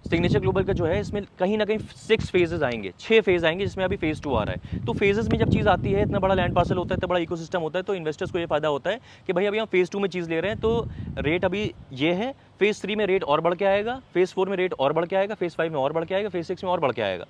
Signature global का जो है इसमें कहीं ना कहीं 6 फेजेस आएंगे, 6 फेज आएंगे, जिसमें अभी फेज़ 2 आ रहा है। तो फेजेस में जब चीज़ आती है, इतना बड़ा लैंड पार्सल होता है, इतना बड़ा इकोसिस्टम होता है, तो इन्वेस्टर्स को ये फायदा होता है कि भाई अभी हम फेज़ 2 में चीज़ ले रहे हैं, तो रेट अभी ये है, फेज़ 3 में रेट और बढ़ के आएगा, फेज़ 4 में रेट और बढ़ के आएगा, फेज़ 5 में और बढ़ के आएगा, फेज़ 6 में और बढ़ के आएगा।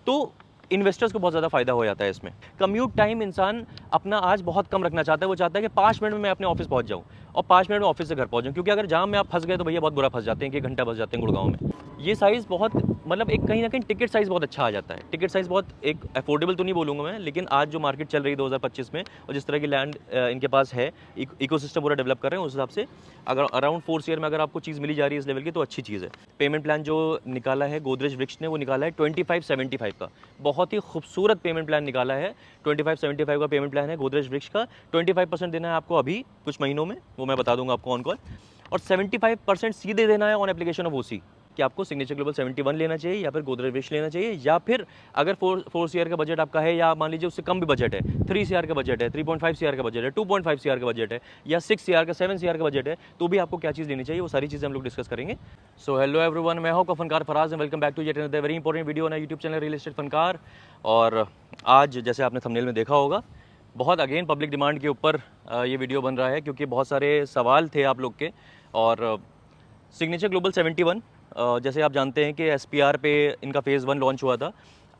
तो इन्वेस्टर्स को बहुत ज़्यादा फायदा हो जाता है इसमें। कम्यूट टाइम इंसान अपना आज बहुत कम रखना चाहता है, वो चाहता है कि 5 मिनट में मैं अपने ऑफिस पहुंच जाऊं और 5 मिनट में ऑफिस से घर पहुंच जाऊं, क्योंकि अगर जाम में आप फंस गए तो भैया बहुत बुरा फंस जाते हैं कि 1 घंटा फंस जाते हैं गुड़गांव में। ये साइज़ बहुत मतलब एक कहीं ना कहीं टिकट साइज़ बहुत अच्छा आ जाता है। टिकट साइज़ बहुत एक अफोर्डेबल तो नहीं बोलूँगा मैं, लेकिन आज जो मार्केट चल रही है 2025 में और जिस तरह की लैंड इनके पास है, इकोसिस्टम पूरा डेवलप कर रहे हैं, उस हिसाब से अगर अराउंड 4 ईयर में अगर आपको चीज़ मिली जा रही है इस लेवल की तो अच्छी चीज़ है। पेमेंट प्लान जो निकाला है गोदरेज वृक्ष ने, वो निकाला है 2575 का, बहुत ही खूबसूरत पेमेंट प्लान निकाला है। 2575 का पेमेंट प्लान है गोदरेज वृक्ष का। 25% देना है आपको अभी कुछ महीनों में, वो मैं बता दूंगा आपको ऑन कॉल, और 75% सीधे देना है ऑन एप्लीकेशन ऑफ ओसी, कि आपको सिग्नेचर ग्लोबल 71 लेना चाहिए या फिर गोदरेज वृक्ष लेना चाहिए, या फिर अगर 4 सीआर का बजट आपका है, या मान लीजिए उससे कम भी बजट है, 3 सीआर का बजट है, 3.5 सीआर का बजट है, 2.5 सीआर का बजट है, या 6 सीआर का 7 सीआर का बजट है, तो भी आपको क्या चीज़ लेनी चाहिए, वो सारी चीज़ें हम लोग डिस्कस करेंगे। सो हेलो एवरीवन, मैं हूं Fankaar Faraz and welcome back to yet another very important video on YouTube channel real estate Fankaar. और आज जैसे आपने थंबनेल में देखा होगा, बहुत अगेन पब्लिक डिमांड के ऊपर ये वीडियो बन रहा है, क्योंकि बहुत सारे सवाल थे आप लोग के। और सिग्नेचर ग्लोबल 71 जैसे आप जानते हैं कि एसपीआर पे इनका फ़ेज़ 1 लॉन्च हुआ था,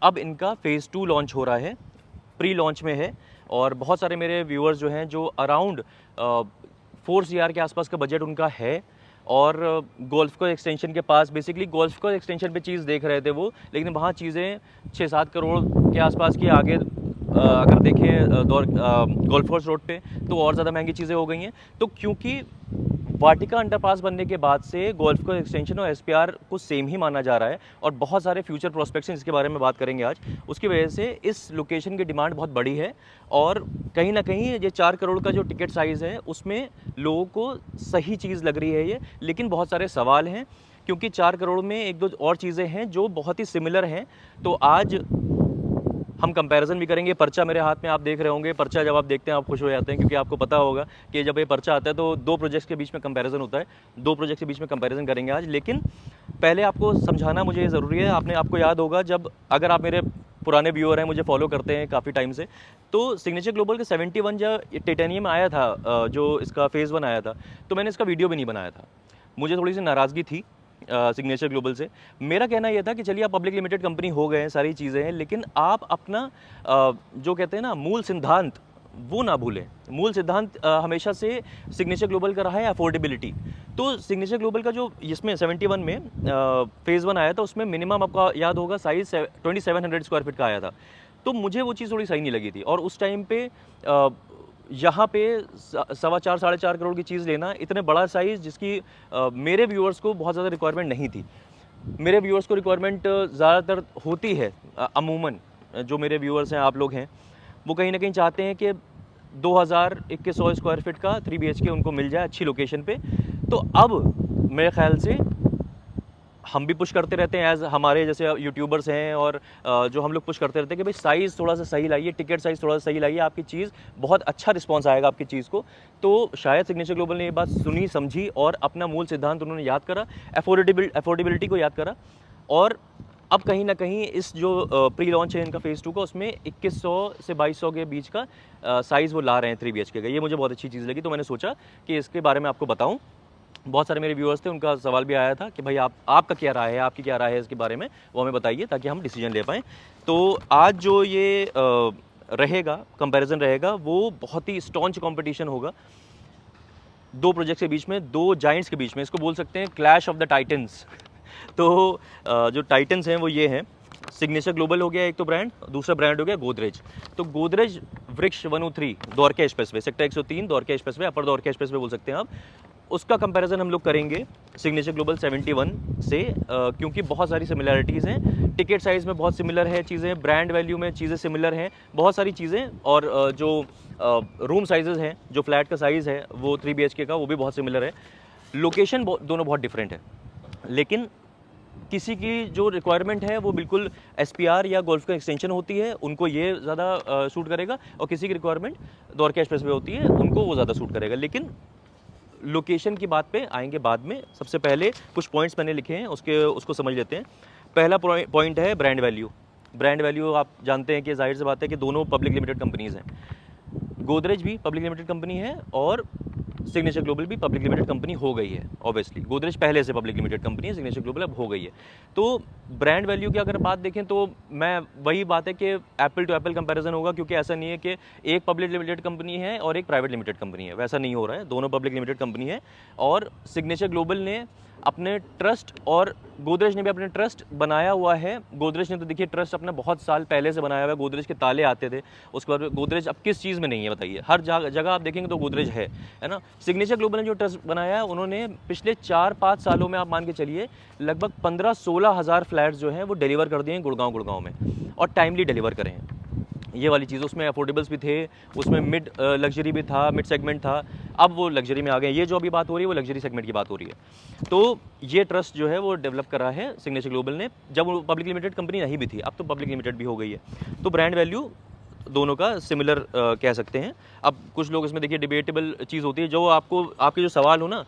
अब इनका फ़ेज़ 2 लॉन्च हो रहा है, प्री लॉन्च में है। और बहुत सारे मेरे व्यूअर्स जो हैं जो अराउंड 4 सीआर के आसपास का बजट उनका है, और गोल्फ को एक्सटेंशन के पास बेसिकली गोल्फ को एक्सटेंशन पे चीज़ देख रहे थे वो, लेकिन वहाँ चीज़ें 6-7 करोड़ के आसपास की आगे अगर देखें गोल्फ कोर्स रोड पे, तो और ज़्यादा महंगी चीज़ें हो गई हैं। तो क्योंकि वाटिका अंडरपास बनने के बाद से गोल्फ को एक्सटेंशन और एसपीआर को सेम ही माना जा रहा है, और बहुत सारे फ्यूचर प्रोस्पेक्ट्स जिसके बारे में बात करेंगे आज, उसकी वजह से इस लोकेशन की डिमांड बहुत बड़ी है। और कहीं ना कहीं ये 4 करोड़ का जो टिकट साइज़ है उसमें लोगों को सही चीज़ लग रही है ये, लेकिन बहुत सारे सवाल हैं, क्योंकि 4 करोड़ में एक दो और चीज़ें हैं जो बहुत ही सिमिलर हैं। तो आज हम कंपैरिजन भी करेंगे। पर्चा मेरे हाथ में आप देख रहे होंगे, पर्चा जब आप देखते हैं आप खुश हो जाते हैं, क्योंकि आपको पता होगा कि जब ये पर्चा आता है तो 2 प्रोजेक्ट्स के बीच में कंपैरिजन होता है। 2 प्रोजेक्ट्स के बीच में कंपैरिजन करेंगे आज, लेकिन पहले आपको समझाना मुझे ज़रूरी है। आपको याद होगा, जब अगर आप मेरे पुराने व्यूअर हैं, मुझे फॉलो करते हैं काफ़ी टाइम से, तो सिग्नेचर ग्लोबल के 71 जब टाइटेनियम आया था, जो इसका फ़ेज़ 1 आया था, तो मैंने इसका वीडियो भी नहीं बनाया था। मुझे थोड़ी सी नाराज़गी थी सिग्नेचर ग्लोबल से। मेरा कहना यह था कि चलिए आप पब्लिक लिमिटेड कंपनी हो गए हैं, सारी चीज़ें हैं, लेकिन आप अपना जो कहते हैं ना मूल सिद्धांत, वो ना भूलें। मूल सिद्धांत हमेशा से सिग्नेचर ग्लोबल का रहा है अफोर्डेबिलिटी। तो सिग्नेचर ग्लोबल का जो इसमें 71 में फ़ेज़ 1 आया था, उसमें मिनिमम आपको याद होगा साइज़ 2700 स्क्वायर फीट का आया था। तो मुझे वो चीज़ थोड़ी सही नहीं लगी थी, और उस टाइम पे यहाँ पे 4.25 साढ़े 4 करोड़ की चीज़ लेना, इतने बड़ा साइज़, जिसकी मेरे व्यूअर्स को बहुत ज़्यादा रिक्वायरमेंट नहीं थी। मेरे व्यूअर्स को रिक्वायरमेंट ज़्यादातर होती है अमूमन, जो मेरे व्यूअर्स हैं, आप लोग हैं, वो कहीं ना कहीं चाहते हैं कि 2100 स्क्वायर फीट का 3 BHK उनको मिल जाए अच्छी लोकेशन पे। तो अब मेरे ख्याल से हम भी पुश करते रहते हैं, एज हमारे जैसे यूट्यूबर्स हैं, और जो हम लोग पुश करते रहते हैं कि भाई साइज़ थोड़ा सा सही लाइए, टिकट साइज़ थोड़ा सा सही लाइए, आपकी चीज़ बहुत अच्छा रिस्पॉन्स आएगा आपकी चीज़ को। तो शायद सिग्नेचर ग्लोबल ने ये बात सुनी, समझी, और अपना मूल सिद्धांत उन्होंने याद करा, अफोर्डेबिलिटी को याद करा। और अब कहीं ना कहीं इस जो प्री लॉन्च है इनका फ़ेज़ 2 का, उसमें 2100 से 2200 के बीच का साइज़ वो ला रहे हैं 3 BHK का। ये मुझे बहुत अच्छी चीज़ लगी, तो मैंने सोचा कि इसके बारे में आपको बताऊँ। बहुत सारे मेरे व्यूअर्स थे, उनका सवाल भी आया था कि भाई आपका क्या राय है, आपकी क्या राय है इसके बारे में, वो हमें बताइए ताकि हम डिसीजन ले पाएँ। तो आज जो ये रहेगा, कंपैरिजन रहेगा, वो बहुत ही स्टॉन्च कंपटीशन होगा 2 प्रोजेक्ट्स के बीच में, 2 जायंट्स के बीच में। इसको बोल सकते हैं क्लैश ऑफ द टाइटन्स। तो जो टाइटन्स हैं वो ये हैं, सिग्नेचर ग्लोबल हो गया एक तो ब्रांड, दूसरा ब्रांड हो गया गोदरेज। तो Godrej Vriksh 103 Dwarka expressway, sector 103 Dwarka expressway, upper Dwarka expressway बोल सकते हैं आप, उसका कंपैरिजन हम लोग करेंगे सिग्नेचर ग्लोबल 71 से, क्योंकि बहुत सारी सिमिलरिटीज़ हैं। टिकट साइज़ में बहुत सिमिलर है चीज़ें, ब्रांड वैल्यू में चीज़ें सिमिलर हैं, बहुत सारी चीज़ें। और जो रूम साइज़ेज़ हैं, जो फ्लैट का साइज़ है वो 3 BHK का, वो भी बहुत सिमिलर है। लोकेशन दोनों बहुत डिफरेंट है, लेकिन किसी की जो रिक्वायरमेंट है वो बिल्कुल एसपीआर या गोल्फ का एक्सटेंशन होती है, उनको ये ज़्यादा सूट करेगा, और किसी की रिक्वायरमेंट द्वारका एक्सप्रेसवे होती है, उनको वो ज़्यादा सूट करेगा। लेकिन लोकेशन की बात पे आएंगे बाद में, सबसे पहले कुछ पॉइंट्स मैंने लिखे हैं, उसको समझ लेते हैं। पहला पॉइंट है ब्रांड वैल्यू। ब्रांड वैल्यू आप जानते हैं कि जाहिर सी बात है कि दोनों पब्लिक लिमिटेड कंपनीज़ हैं। गोदरेज भी पब्लिक लिमिटेड कंपनी है और सिग्नेचर ग्लोबल भी पब्लिक लिमिटेड कंपनी हो गई है। ऑब्वियसली गोदरेज पहले से पब्लिक लिमिटेड कंपनी है, सिग्नेचर ग्लोबल अब हो गई है। तो ब्रांड वैल्यू की अगर बात देखें तो मैं वही बात है कि एप्पल टू एप्पल कंपैरिजन होगा, क्योंकि ऐसा नहीं है कि एक पब्लिक लिमिटेड कंपनी है और एक प्राइवेट लिमिटेड कंपनी है, वैसा नहीं हो रहा है। दोनों पब्लिक लिमिटेड कंपनी है और सिग्नेचर ग्लोबल ने अपने ट्रस्ट और गोदरेज ने भी अपने ट्रस्ट बनाया हुआ है। गोदरेज ने तो देखिए ट्रस्ट अपना बहुत साल पहले से बनाया हुआ है, गोदरेज के ताले आते थे। उसके बाद गोदरेज अब किस चीज़ में नहीं है बताइए, हर जगह आप देखेंगे तो गोदरेज है ना। सिग्नेचर ग्लोबल ने जो ट्रस्ट बनाया है, उन्होंने पिछले 4-5 सालों में आप मान के चलिए लगभग 15-16 हज़ार फ्लैट्स जो हैं वो डिलीवर कर दिए हैं गुड़गांव में, और टाइमली डिलीवर करें हैं। ये वाली चीज़, उसमें अफोर्डेबल्स भी थे, उसमें मिड लग्जरी भी था, मिड सेगमेंट था, अब वो लग्जरी में आ गए। ये जो अभी बात हो रही है वो लग्जरी सेगमेंट की बात हो रही है। तो ये ट्रस्ट जो है वो डेवलप करा है सिग्नेचर ग्लोबल ने, जब वो पब्लिक लिमिटेड कंपनी नहीं भी थी, अब तो पब्लिक लिमिटेड भी हो गई है। तो ब्रांड वैल्यू दोनों का सिमिलर कह सकते हैं। अब कुछ लोग इसमें देखिए डिबेटेबल चीज़ होती है, जो आपके जो सवाल हो ना,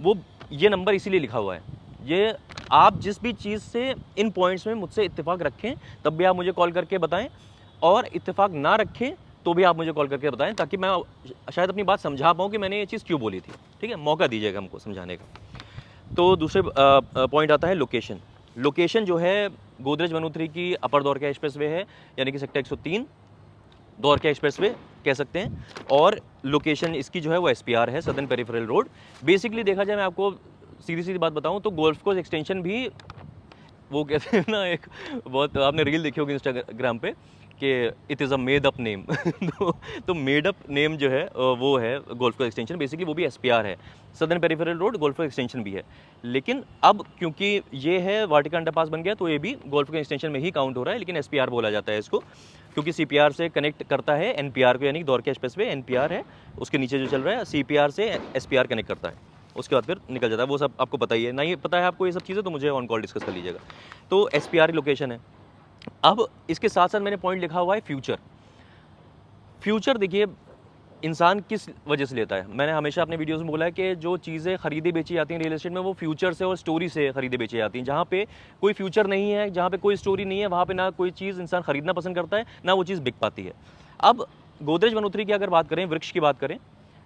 वो ये नंबर इसीलिए लिखा हुआ है। ये आप जिस भी चीज़ से इन पॉइंट्स में मुझसे इत्तेफाक रखें तब भी आप मुझे कॉल करके बताएं, और इत्तेफाक ना रखें तो भी आप मुझे कॉल करके बताएं, ताकि मैं शायद अपनी बात समझा पाऊँ कि मैंने ये चीज़ क्यों बोली थी। ठीक है, मौका दीजिएगा हमको समझाने का। तो दूसरे पॉइंट आता है लोकेशन। लोकेशन जो है गोदरेज 103 की अपर द्वारका एक्सप्रेसवे है, यानी कि सेक्टर 103 द्वारका एक्सप्रेसवे कह सकते हैं, और लोकेशन इसकी जो है वो SPR है, सदर्न पेरिफेरल रोड। बेसिकली देखा जाए, मैं आपको सीधी बात बताऊं तो गोल्फ कोर्स एक्सटेंशन भी, वो कहते हैं ना, एक बहुत आपने रील देखी होगी इंस्टाग्राम पे कि it is a made up name. तो मेड अप नेम जो है वो है गोल्फ कोर्स एक्सटेंशन। बेसिकली वो भी SPR है, southern peripheral road, golf course extension भी है। लेकिन अब क्योंकि ये है वाटिका अंडरपास बन गया, तो ये भी गोल्फ कोर्स एक्सटेंशन में ही काउंट हो रहा है, लेकिन SPR बोला जाता है इसको, क्योंकि CPR से कनेक्ट करता है NPR को, यानी द्वारका एक्सप्रेसवे NPR है, उसके नीचे जो चल रहा है CPR से SPR कनेक्ट करता है, उसके बाद फिर निकल जाता है। वो सब आपको पता ही है, नहीं पता है आपको ये सब चीज़ें तो मुझे ऑन कॉल डिस्कस कर लीजिएगा। तो SPR लोकेशन है। अब इसके साथ साथ मैंने पॉइंट लिखा हुआ है फ्यूचर। फ्यूचर देखिए इंसान किस वजह से लेता है, मैंने हमेशा अपने वीडियोस में बोला है कि जो चीज़ें खरीदी बेची जाती हैं रियल एस्टेट में, वो फ्यूचर से और स्टोरी से खरीदी बेची जाती हैं। जहाँ पे कोई फ्यूचर नहीं है, जहाँ पे कोई स्टोरी नहीं है, वहाँ पे ना कोई चीज़ इंसान खरीदना पसंद करता है, ना वो चीज़ बिक पाती है। अब गोदरेज 103 की अगर बात करें, वृक्ष की बात करें,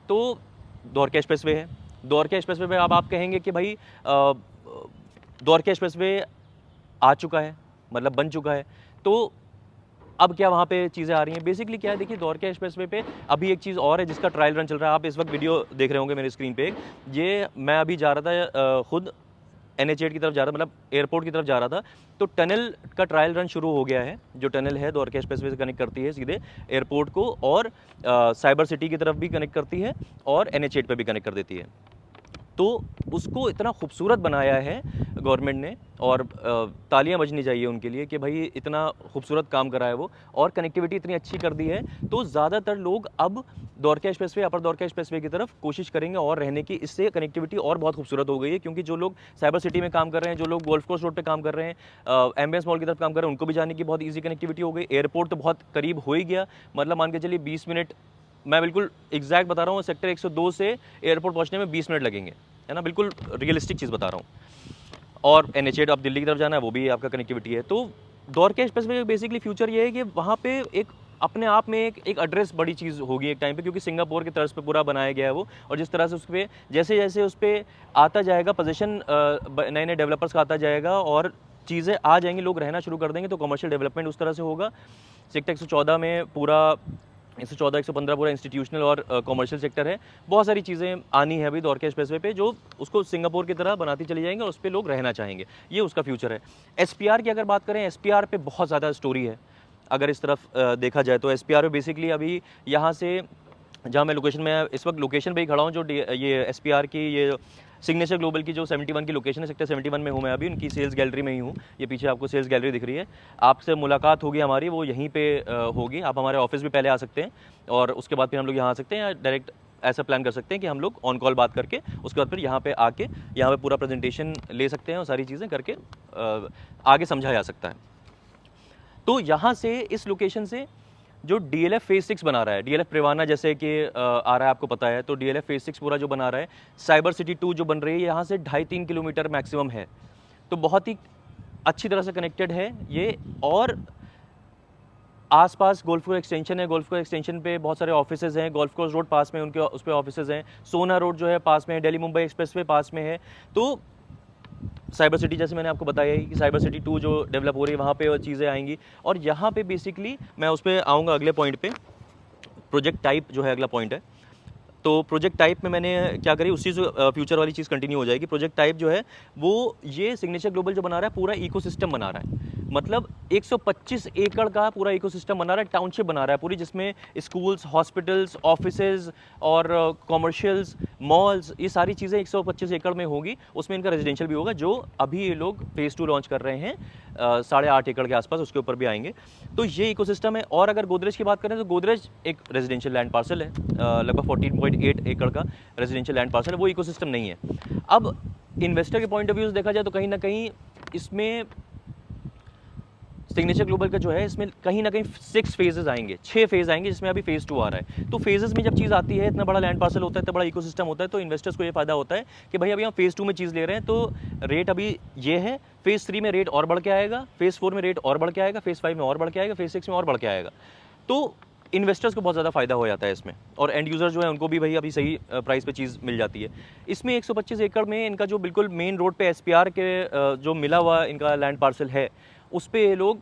तो द्वारका एक्सप्रेसवे है। द्वारका एक्सप्रेसवे में अब आप कहेंगे कि भाई द्वारका एक्सप्रेसवे आ चुका है, मतलब बन चुका है, तो अब क्या वहाँ पे चीज़ें आ रही हैं। बेसिकली क्या है, देखिए द्वारका एक्सप्रेसवे पे अभी एक चीज़ और है जिसका ट्रायल रन चल रहा है। आप इस वक्त वीडियो देख रहे होंगे मेरे स्क्रीन पे, ये मैं अभी जा रहा था खुद NH8 की तरफ जा रहा था, मतलब एयरपोर्ट की तरफ जा रहा था, तो टनल का ट्रायल रन शुरू हो गया है। जो टनल है द्वारका एक्सप्रेसवे से कनेक्ट करती है सीधे एयरपोर्ट को, और साइबर सिटी की तरफ भी कनेक्ट करती है, और NH8 पे भी कनेक्ट कर देती है। तो उसको इतना खूबसूरत बनाया है गवर्नमेंट ने, और तालियां बजनी चाहिए उनके लिए कि भाई इतना खूबसूरत काम करा है वो, और कनेक्टिविटी इतनी अच्छी कर दी है। तो ज़्यादातर लोग अब Dwarka expressway, upper Dwarka expressway की तरफ कोशिश करेंगे और रहने की। इससे कनेक्टिविटी और बहुत खूबसूरत हो गई है, क्योंकि जो लोग साइबर सिटी में काम कर रहे हैं, जो लोग गोल्फ कोर्स रोड पे काम कर रहे हैं, एम्बियंस मॉल की तरफ काम कर रहे हैं, उनको भी जाने की बहुत ईजी कनेक्टिविटी हो गई। एयरपोर्ट तो बहुत करीब हो ही गया, मतलब मान के चलिए 20 मिनट, मैं बिल्कुल एग्जैक्ट बता रहा हूँ, सेक्टर 102 से एयरपोर्ट पहुँचने में 20 मिनट लगेंगे, है ना, बिल्कुल रियलिस्टिक चीज़ बता रहा हूँ। और NH8 आप दिल्ली की तरफ जाना है, वो भी आपका कनेक्टिविटी है। तो द्वारका एक्सप्रेस में बेसिकली फ्यूचर ये है कि वहाँ पे एक अपने आप में एक एड्रेस बड़ी चीज़ होगी एक टाइम पे, क्योंकि सिंगापुर की तर्ज पे पूरा बनाया गया है वो, और जिस तरह से उस पर जैसे जैसे उस पर आता जाएगा पोजीशन, नए नए डेवलपर्स का आता जाएगा और चीज़ें आ जाएंगी, लोग रहना शुरू कर देंगे, तो कमर्शियल डेवलपमेंट उस तरह से होगा। सेक्टर 114 में पूरा 114, 115 पूरा इंस्टीट्यूशनल और कॉमर्शियल सेक्टर है। बहुत सारी चीज़ें आनी है अभी द्वारका एक्सप्रेसवे पे, जो उसको सिंगापुर की तरह बनाती चली जाएंगे और उस पर लोग रहना चाहेंगे। ये उसका फ्यूचर है। SPR की अगर बात करें, SPR पे बहुत ज़्यादा स्टोरी है अगर इस तरफ देखा जाए तो। SPR पे बेसिकली अभी यहाँ से, जहाँ मैं लोकेशन में इस वक्त लोकेशन पे ही खड़ा हूँ, जो ये SPR की ये सिग्नेचर ग्लोबल की जो 71 की लोकेशन है, सेक्टर 71 में हूँ मैं अभी, उनकी सेल्स गैलरी में ही हूँ। ये पीछे आपको सेल्स गैलरी दिख रही है, आपसे मुलाकात होगी हमारी, वो यहीं पे होगी। आप हमारे ऑफिस भी पहले आ सकते हैं, और उसके बाद फिर हम लोग यहाँ आ सकते हैं, या डायरेक्ट ऐसा प्लान कर सकते हैं कि हम लोग ऑन कॉल बात करके उसके बाद फिर यहाँ पे आके यहाँ पे पूरा प्रेजेंटेशन ले सकते हैं, और सारी चीज़ें करके आगे समझा जा सकता है। तो यहाँ से, इस लोकेशन से जो DLF फेज 6 बना रहा है, DLF प्रिवाना जैसे कि आ रहा है, आपको पता है, तो DLF फेज 6 पूरा जो बना रहा है, साइबर सिटी 2 जो बन रही है, यहाँ से 2.5-3 किलोमीटर मैक्सिमम है, तो बहुत ही अच्छी तरह से कनेक्टेड है ये। और आसपास गोल्फ कोर्स एक्सटेंशन है, गोल्फ कोर्स एक्सटेंशन पे बहुत सारे ऑफिसेज हैं, गोल्फ कोर्स रोड पास में उनके उस पर ऑफिसेज हैं, सोना रोड जो है पास में है, दिल्ली मुंबई एक्सप्रेस वे पास में है। तो साइबर सिटी जैसे मैंने आपको बताया ही कि साइबर सिटी 2 जो डेवलप हो रही है, वहाँ पे वो चीज़ें आएंगी। और यहाँ पे बेसिकली मैं उस पर आऊँगा अगले पॉइंट पे, प्रोजेक्ट टाइप जो है अगला पॉइंट है। तो प्रोजेक्ट टाइप में मैंने क्या करी, उसी से फ्यूचर वाली चीज़ कंटिन्यू हो जाएगी। प्रोजेक्ट टाइप जो है वो ये सिग्नेचर ग्लोबल जो बना रहा है, पूरा इकोसिस्टम बना रहा है, मतलब 125 एकड़ का पूरा इकोसिस्टम बना रहा है, टाउनशिप बना रहा है पूरी, जिसमें स्कूल्स, हॉस्पिटल्स, ऑफिसेज और कॉमर्शियल्स, मॉल्स, ये सारी चीज़ें 125 एकड़ में होगी। उसमें इनका रेजिडेंशियल भी होगा, जो अभी ये लोग फेज़ 2 लॉन्च कर रहे हैं 8.5 एकड़ के आसपास, उसके ऊपर भी आएंगे। तो ये इकोसिस्टम है। और अगर गोदरेज की बात करें तो गोदरेज एक रेजिडेंशियल लैंड पार्सल है, लगभग 14.8 एकड़ का रेजिडेंशियल लैंड पार्सल है, वो इकोसिस्टम नहीं है। अब इन्वेस्टर के पॉइंट ऑफ व्यू से देखा जाए तो कहीं ना कहीं इसमें सिग्नेचर ग्लोबल का जो है, इसमें कहीं ना कहीं 6 फेजेस आएंगे, 6 फेज आएंगे, जिसमें अभी फेज़ 2 आ रहा है। तो फेजेस में जब चीज़ आती है, इतना बड़ा लैंड पार्सल होता है, इतना बड़ा इकोसिस्टम होता है, तो इन्वेस्टर्स को ये फायदा होता है कि भाई अभी हम फेज़ 2 में चीज़ ले रहे हैं, तो रेट अभी ये है, फेज़ 3 में रेट और बढ़ के आएगा, फेज़ 4 में रेट और बढ़ के आएगा, फेज़ 5 में और बढ़ के आएगा, फेज़ 6 में और बढ़ के आएगा। तो इन्वेस्टर्स को बहुत ज़्यादा फायदा हो जाता है इसमें, और एंड यूज़र जो है उनको भी भाई अभी सही प्राइस पे चीज़ मिल जाती है। इसमें 125 एकड़ में इनका जो बिल्कुल मेन रोड पे SPR के जो मिला हुआ इनका लैंड पार्सल है, उस पर ये लोग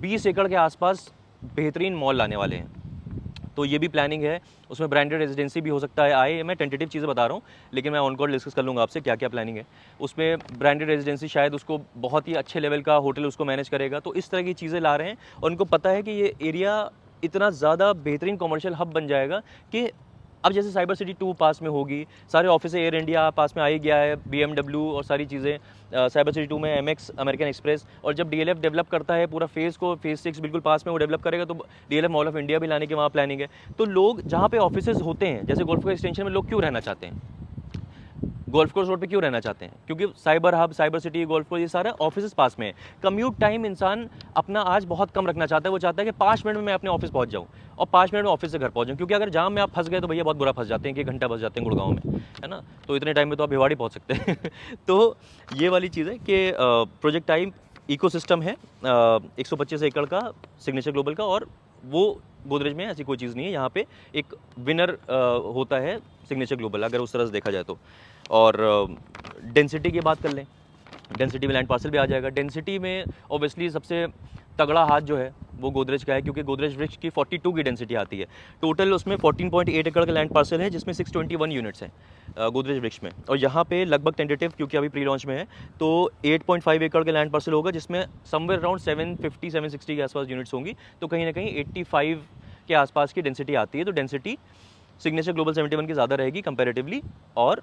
20 एकड़ के आसपास बेहतरीन मॉल लाने वाले हैं। तो ये भी प्लानिंग है, उसमें ब्रांडेड रेजिडेंसी भी हो सकता है आए। मैं टेंटेटिव चीज़ें बता रहा हूँ, लेकिन मैं ऑन कॉल डिस्कस कर लूँगा आपसे क्या क्या प्लानिंग है। उसमें ब्रांडेड रेजिडेंसी शायद उसको बहुत ही अच्छे लेवल का होटल उसको मैनेज करेगा। तो इस तरह की चीज़ें ला रहे हैं, और उनको पता है कि ये एरिया इतना ज़्यादा बेहतरीन कॉमर्शियल हब बन जाएगा कि अब जैसे साइबर सिटी 2 पास में होगी, सारे ऑफिस एयर इंडिया पास में आ ही गया है, BMW और सारी चीज़ें, साइबर सिटी 2 में MX अमेरिकन एक्सप्रेस, और जब DLF डेवलप करता है पूरा फेज़ को, फेज़ 6 बिल्कुल पास में वो डेवलप करेगा, तो DLF मॉल ऑफ इंडिया भी लाने की वहाँ प्लानिंग है। तो लोग जहाँ पे ऑफिसेज होते हैं, जैसे गोल्फ कोर्स एक्सटेंशन में लोग क्यों रहना चाहते हैं, गोल्फ कोर्स रोड पे क्यों रहना चाहते हैं, क्योंकि cyber hub, cyber city, golf course, ये सारा ऑफिस पास में है। कम्यूट टाइम इंसान अपना आज बहुत कम रखना चाहता है, वो चाहता है कि 5 मिनट में मैं अपने ऑफिस पहुंच जाऊं, और 5 मिनट में ऑफिस से घर पहुंच जाऊं, क्योंकि अगर जाम में आप फंस गए तो भैया बहुत बुरा फंस जाते हैं कि 1 घंटा फंस जाते हैं गुड़गांव में, है ना। तो इतने टाइम में तो आप भिवाड़ी पहुँच सकते हैं तो ये वाली चीज़ है कि प्रोजेक्ट टाइम इकोसिस्टम है 125 एकड़ का सिग्नेचर ग्लोबल का, और वो गोदरेज में ऐसी कोई चीज़ नहीं है। यहाँ पे एक विनर होता है सिग्नेचर ग्लोबल, अगर उस तरह से देखा जाए तो। और डेंसिटी की बात कर लें, डेंसिटी में लैंड पार्सल भी आ जाएगा। डेंसिटी में ऑब्वियसली सबसे तगड़ा हाथ जो है वो गोदरेज का है, क्योंकि गोदरेज वृक्ष की 42 की डेंसिटी आती है। टोटल उसमें 14.8 एकड़ का लैंड पार्सल है, जिसमें 621 यूनिट्स हैं गोदरेज वृक्ष में। और यहाँ पे लगभग टेंटेटिव, क्योंकि अभी प्री लॉन्च में है, तो 8.5 एकड़ का लैंड पार्सल होगा, जिसमें समवेयर अराउंड 750-760 के आसपास यूनिट्स होंगी। तो कहीं ना कहीं 85 के आसपास की डेंसिटी आती है। तो डेंसिटी सिग्नेचर ग्लोबल 71 की ज़्यादा रहेगी कंपैरेटिवली, और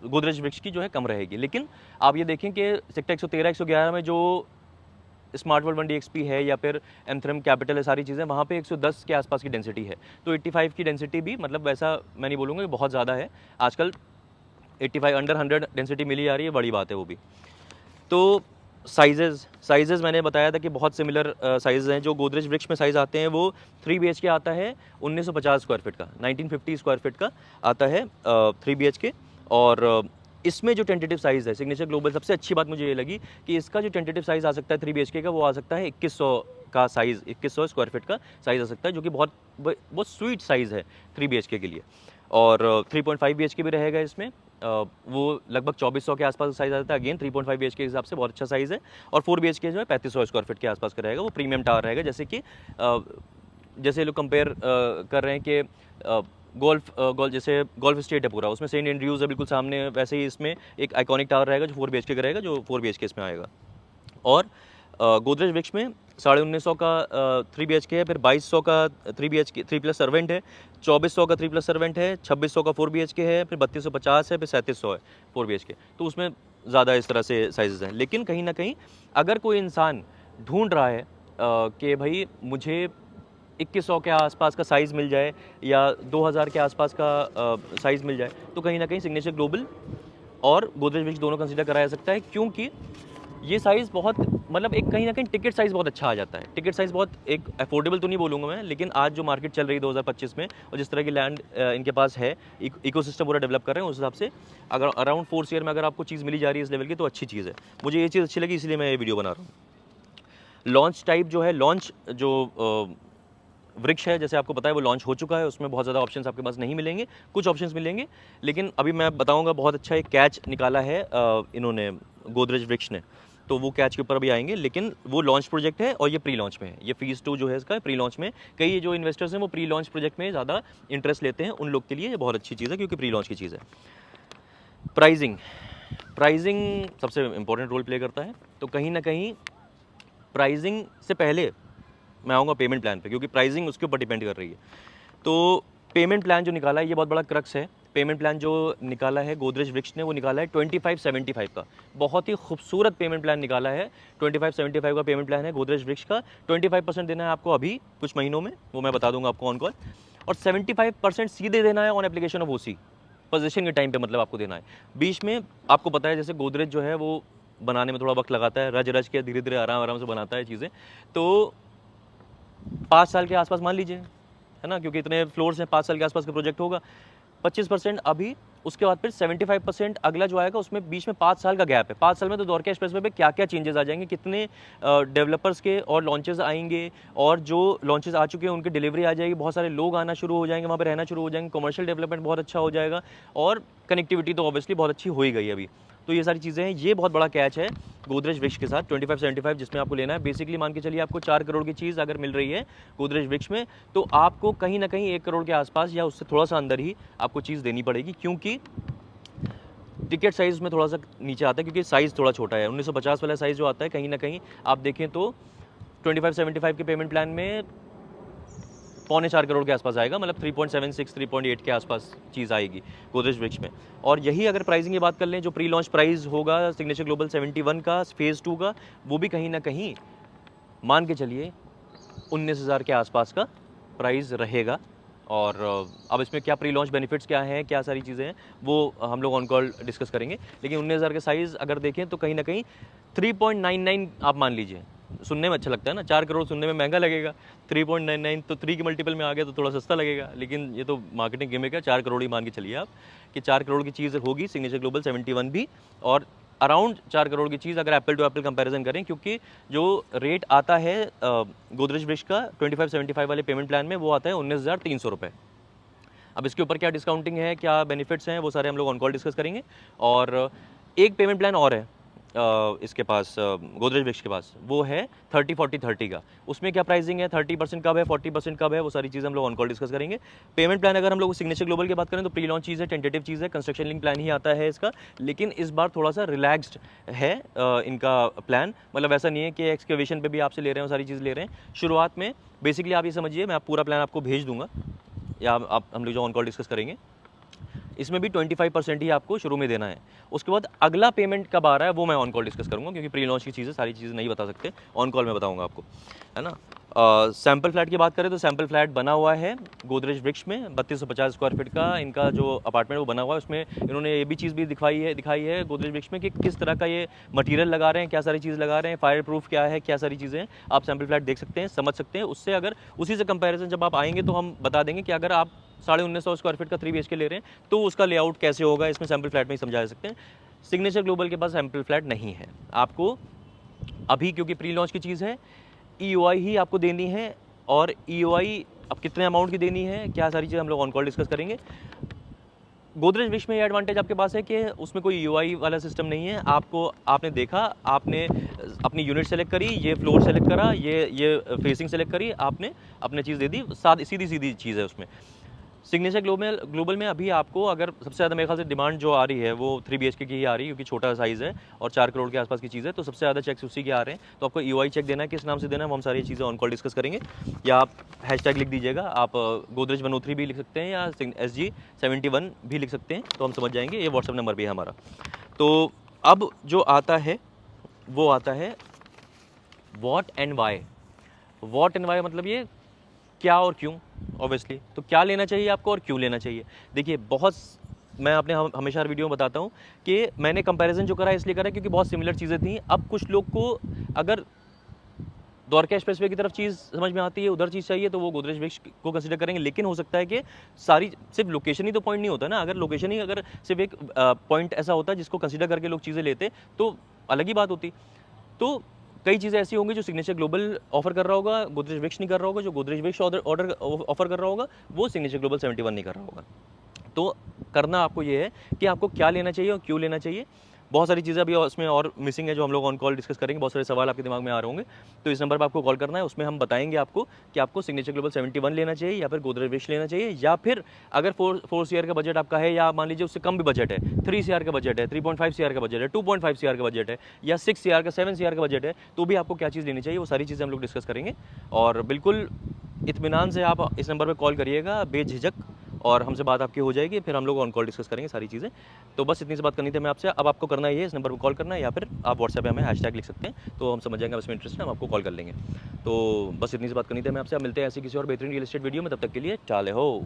गोदरेज वृक्ष की जो है कम रहेगी। लेकिन आप ये देखें कि सेक्टर 113, 111 में जो स्मार्ट वर्ल्ड 1DXP है, या फिर एमथ्रम कैपिटल है, सारी चीज़ें, वहाँ पे 110 के आसपास की डेंसिटी है। तो 85 की डेंसिटी भी, मतलब वैसा मैं नहीं बोलूँगा कि बहुत ज़्यादा है। आजकल 85 अंडर 100 डेंसिटी मिली जा रही है, बड़ी बात है वो भी। तो साइजेज़ मैंने बताया था कि बहुत सिमिलर साइज़ हैं। जो गोदरेज वृक्ष में साइज़ आते हैं वो 3 BHK आता है 1950 स्क्वायर फीट का, 1950 स्क्वायर फीट का आता है 3 BHK। और इसमें जो टेंटेटिव साइज़ है सिग्नेचर ग्लोबल, सबसे अच्छी बात मुझे ये लगी कि इसका जो टेंटेटिव साइज़ आ सकता है 3 BHK का, वो आ सकता है 2100 का साइज़, 2100 स्क्वायर फीट का साइज़ आ सकता है, जो कि बहुत स्वीट साइज़ है 3 BHK के लिए। और 3.5 BHK भी रहेगा इसमें, वो लगभग 2400 के आसपास साइज़ आता है। अगेन 3.5 BHK के हिसाब से बहुत अच्छा साइज़ है। और 4 BHK जो है 3500 स्क्वायर फीट के आसपास का रहेगा, वो प्रीमियम टावर रहेगा। जैसे कि जैसे लोग कंपेयर कर रहे हैं कि गोल्फ जैसे गोल्फ स्टेट है पूरा, उसमें सेंट एंड्रयूज़ है बिल्कुल सामने, वैसे ही इसमें एक आइकॉनिक टावर रहेगा जो 4 BHK का रहेगा, जो 4 BHK इसमें आएगा। और गोदरेज वृक्ष में 1950 का 3 BHK है, फिर 2200 का 3 BHK 3+ सर्वेंट है, 2400 का 3+ सर्वेंट है, 2600 का 4 BHK है, फिर 3250 है, फिर 3700 है 4 BHK। तो उसमें ज़्यादा इस तरह से साइजेज़ हैं। लेकिन कहीं ना कहीं अगर कोई इंसान ढूंढ रहा है कि भाई मुझे 2100 के आसपास का साइज़ मिल जाए, या 2000 के आसपास का साइज़ मिल जाए, तो कहीं ना कहीं सिग्नेचर ग्लोबल और गोदरेज वृक्ष दोनों कंसीडर कराया जा सकता है। क्योंकि ये साइज़ बहुत मतलब एक कहीं न कहीं टिकट साइज़ बहुत अच्छा आ जाता है। टिकट साइज़ बहुत एक अफोर्डेबल तो नहीं बोलूँगा मैं, लेकिन आज जो मार्केट चल रही है 2025 में और जिस तरह की लैंड इनके पास है, इकोसिस्टम पूरा डेवलप कर रहे हैं, उस हिसाब से अगर अराउंड 4 ईयर में अगर आपको चीज़ मिली जा रही है इस लेवल की, तो अच्छी चीज़ है। मुझे ये चीज़ अच्छी लगी, इसलिए मैं ये वीडियो बना रहा हूँ। लॉन्च टाइप जो है, लॉन्च जो वृक्ष है, जैसे आपको पता है वो लॉन्च हो चुका है, उसमें बहुत ज़्यादा ऑप्शंस आपके पास नहीं मिलेंगे, कुछ ऑप्शंस मिलेंगे, लेकिन अभी मैं बताऊंगा बहुत अच्छा एक कैच निकाला है इन्होंने, गोदरेज वृक्ष ने, तो वो कैच के ऊपर अभी आएंगे, लेकिन वो लॉन्च प्रोजेक्ट है और ये प्री लॉन्च में है। ये फेज़ 2 जो है इसका प्री लॉन्च में, कई जो इन्वेस्टर्स हैं वो प्री लॉन्च प्रोजेक्ट में ज़्यादा इंटरेस्ट लेते हैं, उन लोग के लिए ये बहुत अच्छी चीज़ है क्योंकि प्री लॉन्च की चीज़ है। प्राइजिंग, प्राइजिंग सबसे इंपॉर्टेंट रोल प्ले करता है, तो कहीं ना कहीं प्राइजिंग से पहले मैं आऊँगा पेमेंट प्लान पे, क्योंकि प्राइसिंग उसके ऊपर डिपेंड कर रही है। तो पेमेंट प्लान जो निकाला है ये बहुत बड़ा क्रक्स है। पेमेंट प्लान जो निकाला है गोदरेज वृक्ष ने, वो निकाला है 2575 का, बहुत ही खूबसूरत पेमेंट प्लान निकाला है। 2575 का पेमेंट प्लान है गोदरेज वृक्ष का। 25% देना है आपको अभी कुछ महीनों में, वो मैं बता दूंगा आपको ऑन कॉल, और 75% सीधे देना है on application of OC, position के टाइम पे मतलब आपको देना है। बीच में आपको पता है जैसे गोदरेज जो है वो बनाने में थोड़ा वक्त लगाता है, रज रज के धीरे धीरे आराम आराम से बनाता है चीज़ें, तो 5 साल के आसपास मान लीजिए, है ना, क्योंकि इतने फ्लोर्स हैं, 5 साल के आसपास का प्रोजेक्ट होगा। 25% अभी, उसके बाद फिर 75% अगला जो आएगा, उसमें बीच में 5 साल का गैप है। 5 साल में तो द्वारका एक्सप्रेसवे पे क्या क्या चेंजेस आ जाएंगे, कितने डेवलपर्स के और लॉन्चेस आएंगे, और जो लॉन्चेस आ चुके हैं उनकी डिलीवरी आ जाएगी, बहुत सारे लोग आना शुरू हो जाएंगे, वहाँ पर रहना शुरू हो जाएंगे, कमर्शियल डेवलपमेंट बहुत अच्छा हो जाएगा, और कनेक्टिविटी तो ऑब्वियसली बहुत अच्छी हो ही गई अभी। तो ये सारी चीज़ें हैं, ये बहुत बड़ा कैच है गोदरेज वृक्ष के साथ 2575, जिसमें आपको लेना है। बेसिकली मान के चलिए आपको 4 करोड़ की चीज़ अगर मिल रही है गोदरेज वृक्ष में, तो आपको कहीं ना कहीं 1 करोड़ के आसपास या उससे थोड़ा सा अंदर ही आपको चीज़ देनी पड़ेगी, क्योंकि टिकट साइज़ में थोड़ा सा नीचे आता है, क्योंकि साइज़ थोड़ा छोटा है। 1950 वाला साइज़ जो आता है, कहीं ना कहीं आप देखें तो 2575 के पेमेंट प्लान में 3.25 करोड़ के आसपास आएगा, मतलब 3.76 3.8 के आसपास चीज़ आएगी गोदरेज वृक्ष में। और यही अगर प्राइसिंग की बात कर लें, जो प्री लॉन्च प्राइस होगा सिग्नेचर ग्लोबल 71 का फेज़ 2 का, वो भी कहीं ना कहीं मान के चलिए 19,000 के आसपास का प्राइस रहेगा। और अब इसमें क्या प्री लॉन्च बेनिफिट्स क्या हैं, क्या सारी चीज़ें हैं, वो हम लोग ऑन कॉल डिस्कस करेंगे। लेकिन 19,000 के साइज़ अगर देखें तो कहीं ना कहीं 3.99 आप मान लीजिए, सुनने में अच्छा लगता है ना, 4 करोड़ सुनने में महंगा लगेगा, 3.99 तो 3 के मल्टीपल में आ गया तो थोड़ा सस्ता लगेगा, लेकिन ये तो मार्केटिंग गिमिक है। 4 करोड़ ही मान के चलिए आप कि 4 करोड़ की चीज़ होगी सिग्नेचर ग्लोबल 71 भी, और अराउंड 4 करोड़ की चीज़ अगर एप्पल टू एप्पल कंपैरिजन करें, क्योंकि जो रेट आता है गोदरेज वृक्ष का 2575 वाले पेमेंट प्लान में, वो आता है 19,300 रुपये। अब इसके ऊपर क्या डिस्काउंटिंग है, क्या बेनिफिट्स हैं, वो सारे हम लोग ऑन कॉल डिस्कस करेंगे। और एक पेमेंट प्लान और है इसके पास, गोदरेज वृक्ष के पास, वो है 30-40-30 का। उसमें क्या प्राइसिंग है, 30% कब है, 40% कब है, वो सारी चीज़ हम लोग ऑन कॉल डिस्कस करेंगे। पेमेंट प्लान अगर हम लोग सिग्नेचर ग्लोबल की बात करें तो प्री लॉन्च चीज़ है, टेंटेटिव चीज़ है, कंस्ट्रक्शन लिंक प्लान ही आता है इसका, लेकिन इस बार थोड़ा सा रिलैक्स्ड है इनका प्लान। मतलब ऐसा नहीं है कि एक्सकेवेशन पे भी आपसे ले रहे हैं, सारी चीज़ ले रहे हैं। शुरुआत में बेसिकली आप ये समझिए, मैं पूरा प्लान आपको भेज दूंगा, या आप हम लोग जो ऑन कॉल डिस्कस करेंगे, इसमें भी 25% ही आपको शुरू में देना है। उसके बाद अगला पेमेंट कब आ रहा है वो मैं ऑन कॉल डिस्कस करूंगा, क्योंकि प्री लॉन्च की चीज़ें सारी चीज़ें नहीं बता सकते, ऑन कॉल में बताऊंगा आपको, है ना। सैम्पल फ्लैट की बात करें तो सैम्पल फ्लैट बना हुआ है गोदरेज वृक्ष में 3250 स्क्वायर फीट का इनका जो अपार्टमेंट वो बना हुआ है। उसमें इन्होंने ये भी चीज़ भी दिखाई है गोदरेज वृक्ष में कि किस तरह का ये मटीरियल लगा रहे हैं, क्या सारी चीज़ लगा रहे हैं, फायर प्रूफ क्या है, क्या सारी चीज़ें हैं। आप सैम्पल फ्लैट देख सकते हैं, समझ सकते हैं। उससे अगर उसी से कंपेरिजन जब आप आएंगे तो हम बता देंगे कि अगर आप 1950 स्क्वायर फीट का 3 BHK ले रहे हैं तो उसका लेआउट कैसे होगा, इसमें सैम्पल फ्लैट में ही समझा सकते हैं। सिग्नेचर ग्लोबल के पास सैम्पल फ्लैट नहीं है आपको अभी, क्योंकि प्री लॉन्च की चीज़ है। EOI ही आपको देनी है, और EOI अब कितने अमाउंट की देनी है, क्या सारी चीज़ हम लोग ऑन कॉल डिस्कस करेंगे। गोदरेज विश में ये एडवांटेज आपके पास है कि उसमें कोई EOI वाला सिस्टम नहीं है। आपने देखा, आपने अपनी यूनिट सेलेक्ट करी, ये फ्लोर सेलेक्ट करा, ये फेसिंग सेलेक्ट करी, आपने अपने चीज़ दे दी, सीधी सीधी चीज़ है उसमें। सिग्नेचर ग्लोबल में अभी आपको अगर सबसे ज़्यादा मेरे ख्याल से डिमांड जो आ रही है वो 3 BHK की ही आ रही है, क्योंकि छोटा साइज़ है और 4 करोड़ के आसपास की चीज़ है, तो सबसे ज़्यादा चेक्स उसी के आ रहे हैं। तो आपको EOI चेक देना है, किस नाम से देना है, वो हम सारी चीज़ें ऑन कॉल डिस्कस करेंगे। या आप हैशटैग लिख दीजिएगा, आप गोदरेज 103 भी लिख सकते हैं, या SG71 भी लिख सकते हैं, तो हम समझ जाएंगे। ये व्हाट्सअप नंबर भी है हमारा। तो अब जो आता है वो आता है what and why. What and why मतलब ये क्या और क्यों, ऑब्वियसली। तो क्या लेना चाहिए आपको और क्यों लेना चाहिए। देखिए, बहुत मैं अपने हमेशा हर वीडियो में बताता हूँ कि मैंने कंपैरिजन जो करा इसलिए करा क्योंकि बहुत सिमिलर चीज़ें थी। अब कुछ लोग को अगर द्वारका एक्सप्रेसवे की तरफ चीज़ समझ में आती है, उधर चीज़ चाहिए, तो वो गोदरेज विक्स को कंसीडर करेंगे। लेकिन हो सकता है कि सारी सिर्फ लोकेशन ही तो पॉइंट नहीं होता ना। अगर लोकेशन ही अगर सिर्फ एक पॉइंट ऐसा होता है जिसको कंसीडर करके लोग चीज़ें लेते तो अलग ही बात होती। तो कई चीज़ें ऐसी होंगी जो सिग्नेचर ग्लोबल ऑफर कर रहा होगा, गोदरेज विक्स नहीं कर रहा होगा। जो गोदरेज विक्स ऑर्डर ऑफर कर रहा होगा वो सिग्नेचर ग्लोबल 71 नहीं कर रहा होगा। तो करना आपको ये है कि आपको क्या लेना चाहिए और क्यों लेना चाहिए। बहुत सारी चीज़ें अभी उसमें और मिसिंग है जो हम लोग ऑन कॉल डिस्कस करेंगे। बहुत सारे सवाल आपके दिमाग में आ रहे होंगे, तो इस नंबर पर आपको कॉल करना है। उसमें हम बताएंगे आपको कि आपको सिग्नेचर ग्लोबल 71 लेना चाहिए या फिर गोदरेज विक्स लेना चाहिए, या फिर अगर 4 CR का बजट आपका है, या मान लीजिए उससे कम भी बजट है, 3 CR का बजट है, 3.5 CR का बजट है, 2.5 CR का बजट है, या 6 CR का 7 CR का बजट है, तो भी आपको क्या चीज़ लेनी चाहिए, वो सारी चीज़ें हम लोग डिस्कस करेंगे। और बिल्कुल इत्मीनान से आप इस नंबर पर कॉल करिएगा बेझिझक, और हमसे बात आपकी हो जाएगी। फिर हम लोग ऑन कॉल डिस्कस करेंगे सारी चीज़ें। तो बस इतनी सी बात करनी थी मैं आपसे। अब आपको करना ये है, इस नंबर पर कॉल करना है, या फिर आप व्हाट्सएप पे हमें हैशटैग लिख सकते हैं, तो हम समझ जाएंगे आप इसमें इंटरेस्ट है, हम आपको कॉल कर लेंगे। तो बस इतनी सी बात करनी थी मैं आपसे। अब मिलते हैं ऐसी किसी और बेहतरीन रियल एस्टेट वीडियो में, तब तक के लिए चाले हो।